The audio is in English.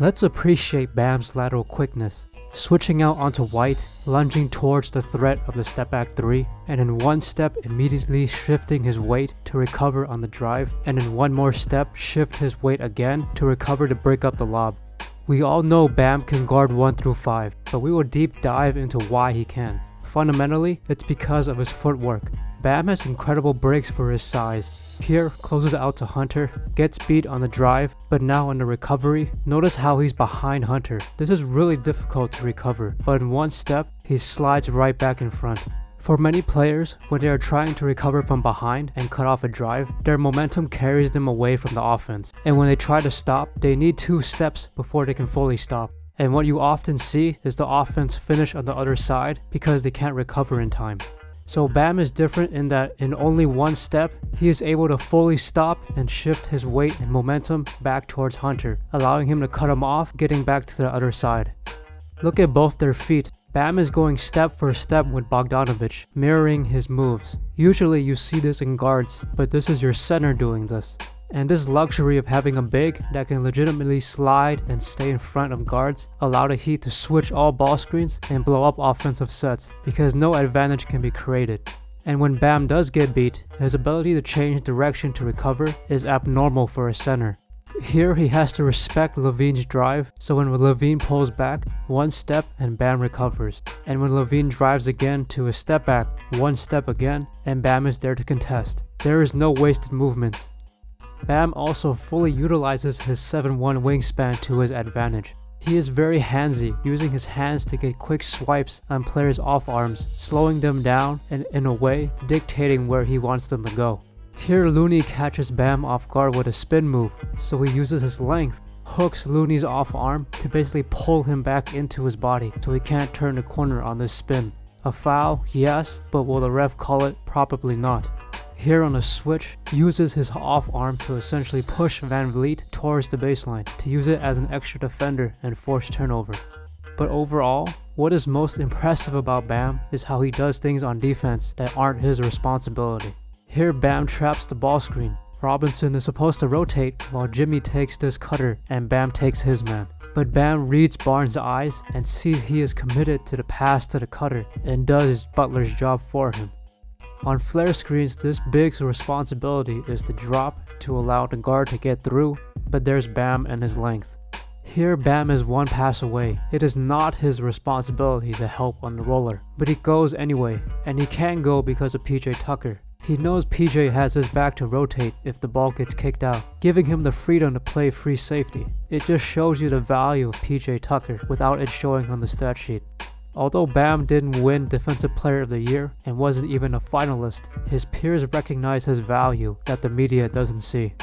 Let's appreciate Bam's lateral quickness. Switching out onto White, lunging towards the threat of the step back 3, and in one step immediately shifting his weight to recover on the drive, and in one more step shift his weight again to recover to break up the lob. We all know Bam can guard 1 through 5, but we will deep dive into why he can. Fundamentally, it's because of his footwork. Bam has incredible breaks for his size. Here, closes out to Hunter, gets beat on the drive, but now on the recovery, notice how he's behind Hunter. This is really difficult to recover, but in one step, he slides right back in front. For many players, when they are trying to recover from behind and cut off a drive, their momentum carries them away from the offense. And when they try to stop, they need 2 steps before they can fully stop. And what you often see is the offense finish on the other side because they can't recover in time. So Bam is different in that in only one step, he is able to fully stop and shift his weight and momentum back towards Hunter, allowing him to cut him off, getting back to the other side. Look at both their feet. Bam is going step for step with Bogdanovic, mirroring his moves. Usually you see this in guards, but this is your center doing this. And this luxury of having a big that can legitimately slide and stay in front of guards allow the Heat to switch all ball screens and blow up offensive sets because no advantage can be created. And when Bam does get beat, his ability to change direction to recover is abnormal for a center. Here he has to respect LaVine's drive, so when LaVine pulls back, 1 step and Bam recovers. And when LaVine drives again to a step back, 1 step again, and Bam is there to contest. There is no wasted movements. Bam also fully utilizes his 7'1" wingspan to his advantage. He is very handsy, using his hands to get quick swipes on players' off arms, slowing them down and in a way dictating where he wants them to go. Here Looney catches Bam off guard with a spin move, so he uses his length, hooks Looney's off arm to basically pull him back into his body so he can't turn the corner on this spin. A foul, yes, but will the ref call it? Probably not. Here on a switch, uses his off arm to essentially push Van Vliet towards the baseline to use it as an extra defender and force turnover. But overall, what is most impressive about Bam is how he does things on defense that aren't his responsibility. Here Bam traps the ball screen. Robinson is supposed to rotate while Jimmy takes this cutter and Bam takes his man. But Bam reads Barnes' eyes and sees he is committed to the pass to the cutter and does Butler's job for him. On flare screens, this big's responsibility is to drop to allow the guard to get through, but there's Bam and his length. Here Bam is 1 pass away. It is not his responsibility to help on the roller, but he goes anyway, and he can't go because of PJ Tucker. He knows PJ has his back to rotate if the ball gets kicked out, giving him the freedom to play free safety. It just shows you the value of PJ Tucker without it showing on the stat sheet. Although Bam didn't win Defensive Player of the Year and wasn't even a finalist, his peers recognize his value that the media doesn't see.